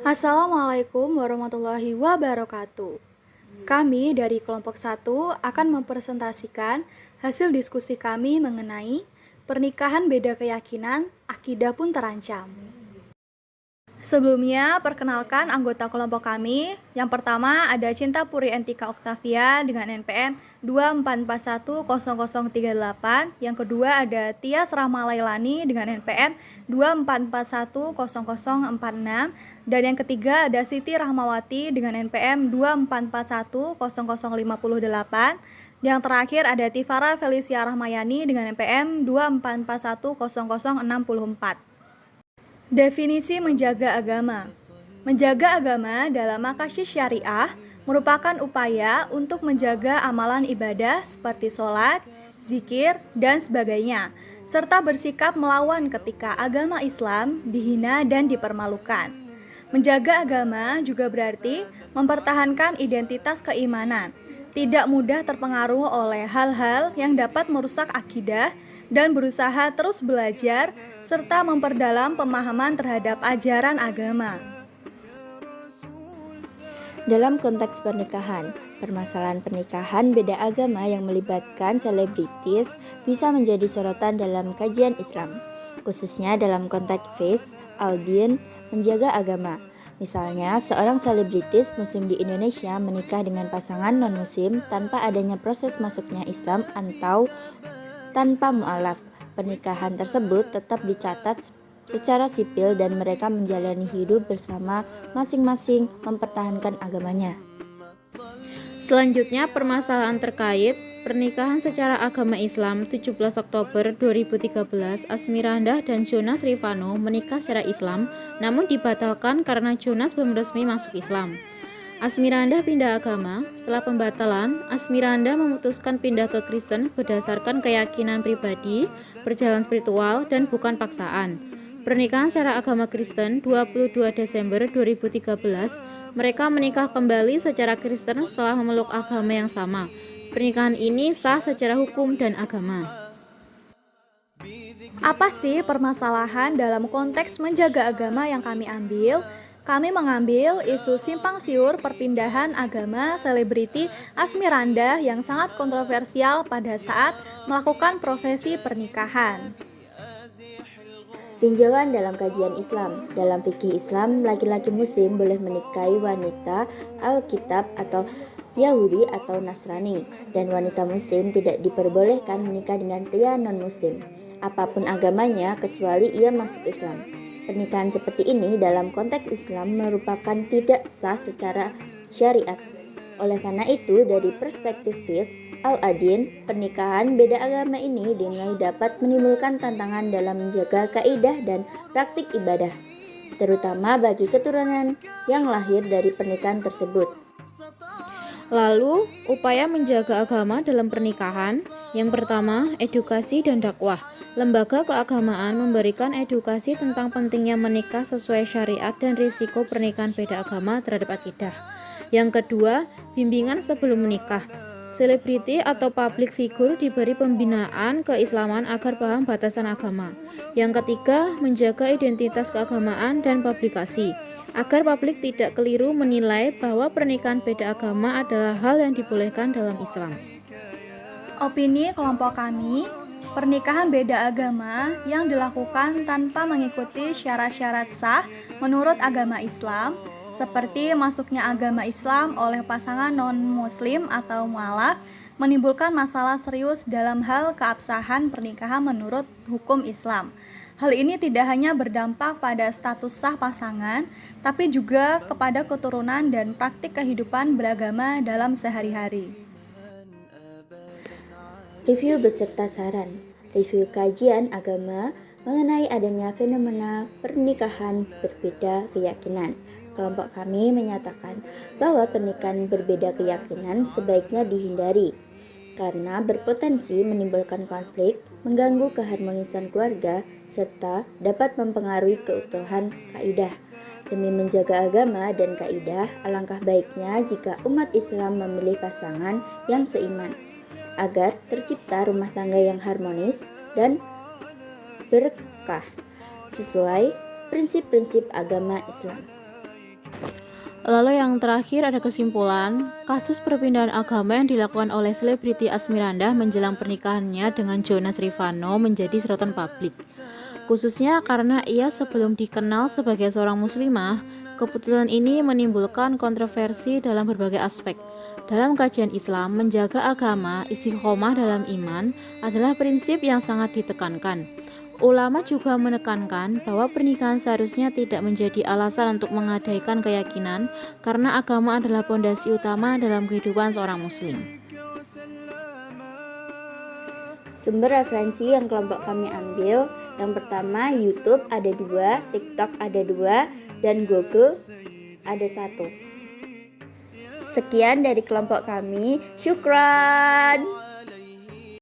Assalamualaikum warahmatullahi wabarakatuh. Kami dari kelompok 1 akan mempresentasikan hasil diskusi kami mengenai pernikahan beda keyakinan, akidah pun terancam. Sebelumnya, perkenalkan anggota kelompok kami. Yang pertama ada Cinta Puri Entika Oktavia dengan NPM 2441038. Yang kedua ada Tias Rahma Lailani dengan NPM 244100046. Dan yang ketiga ada Siti Rahmawati dengan NPM 244100058. Yang terakhir ada Tifara Felicia Rahmayani dengan NPM 244100064. Definisi menjaga agama. Menjaga agama dalam maqasid syariah merupakan upaya untuk menjaga amalan ibadah seperti sholat, zikir, dan sebagainya, serta bersikap melawan ketika agama Islam dihina dan dipermalukan. Menjaga agama juga berarti mempertahankan identitas keimanan, tidak mudah terpengaruh oleh hal-hal yang dapat merusak akidah, dan berusaha terus belajar serta memperdalam pemahaman terhadap ajaran agama. Dalam konteks pernikahan, permasalahan pernikahan beda agama yang melibatkan selebritis bisa menjadi sorotan dalam kajian Islam, khususnya dalam konteks faith, al-din, menjaga agama. Misalnya, seorang selebritis muslim di Indonesia menikah dengan pasangan non-muslim tanpa adanya proses masuknya Islam atau tanpa mu'alaf. Pernikahan tersebut tetap dicatat secara sipil dan mereka menjalani hidup bersama masing-masing mempertahankan agamanya. Selanjutnya, permasalahan terkait pernikahan secara agama Islam 17 Oktober 2013, Asmirandah dan Jonas Rifano menikah secara Islam namun dibatalkan karena Jonas belum resmi masuk Islam. Asmirandah pindah agama. Setelah pembatalan, Asmirandah memutuskan pindah ke Kristen berdasarkan keyakinan pribadi, perjalanan spiritual, dan bukan paksaan. Pernikahan secara agama Kristen 22 Desember 2013, mereka menikah kembali secara Kristen setelah memeluk agama yang sama. Pernikahan ini sah secara hukum dan agama. Apa sih permasalahan dalam konteks menjaga agama yang kami ambil? Kami mengambil isu simpang siur perpindahan agama selebriti Asmirandah yang sangat kontroversial pada saat melakukan prosesi pernikahan. Tinjauan dalam kajian Islam. Dalam fikih Islam, laki-laki muslim boleh menikahi wanita Alkitab atau Yahudi atau Nasrani, dan wanita muslim tidak diperbolehkan menikah dengan pria non-muslim, apapun agamanya kecuali ia masuk Islam. Pernikahan seperti ini dalam konteks Islam merupakan tidak sah secara syariat. Oleh karena itu, dari perspektif fiqh al-adin, pernikahan beda agama ini dinilai dapat menimbulkan tantangan dalam menjaga kaidah dan praktik ibadah, terutama bagi keturunan yang lahir dari pernikahan tersebut. Lalu, upaya menjaga agama dalam pernikahan. Yang pertama, edukasi dan dakwah. Lembaga keagamaan memberikan edukasi tentang pentingnya menikah sesuai syariat dan risiko pernikahan beda agama terhadap akidah. Yang kedua, bimbingan sebelum menikah. Selebriti atau public figure diberi pembinaan keislaman agar paham batasan agama. Yang ketiga, menjaga identitas keagamaan dan publikasi, agar publik tidak keliru menilai bahwa pernikahan beda agama adalah hal yang dibolehkan dalam Islam. Opini kelompok kami, pernikahan beda agama yang dilakukan tanpa mengikuti syarat-syarat sah menurut agama Islam, seperti masuknya agama Islam oleh pasangan non-muslim atau mu'alaf, menimbulkan masalah serius dalam hal keabsahan pernikahan menurut hukum Islam. Hal ini tidak hanya berdampak pada status sah pasangan, tapi juga kepada keturunan dan praktik kehidupan beragama dalam sehari-hari. Review beserta saran. Review kajian agama mengenai adanya fenomena pernikahan berbeda keyakinan. Kelompok kami menyatakan bahwa pernikahan berbeda keyakinan sebaiknya dihindari karena berpotensi menimbulkan konflik, mengganggu keharmonisan keluarga, serta dapat mempengaruhi keutuhan kaidah. Demi menjaga agama dan kaidah, alangkah baiknya jika umat Islam memilih pasangan yang seiman, agar tercipta rumah tangga yang harmonis dan berkah sesuai prinsip-prinsip agama Islam. Lalu yang terakhir ada kesimpulan, kasus perpindahan agama yang dilakukan oleh selebriti Asmirandah menjelang pernikahannya dengan Jonas Rifano menjadi sorotan publik. Khususnya karena ia sebelum dikenal sebagai seorang muslimah, keputusan ini menimbulkan kontroversi dalam berbagai aspek. Dalam kajian Islam, menjaga agama, istiqomah dalam iman adalah prinsip yang sangat ditekankan. Ulama juga menekankan bahwa pernikahan seharusnya tidak menjadi alasan untuk menggadaikan keyakinan karena agama adalah pondasi utama dalam kehidupan seorang muslim. Sumber referensi yang kelompok kami ambil, yang pertama YouTube ada 2, TikTok ada 2, dan Google ada 1. Sekian dari kelompok kami, syukran.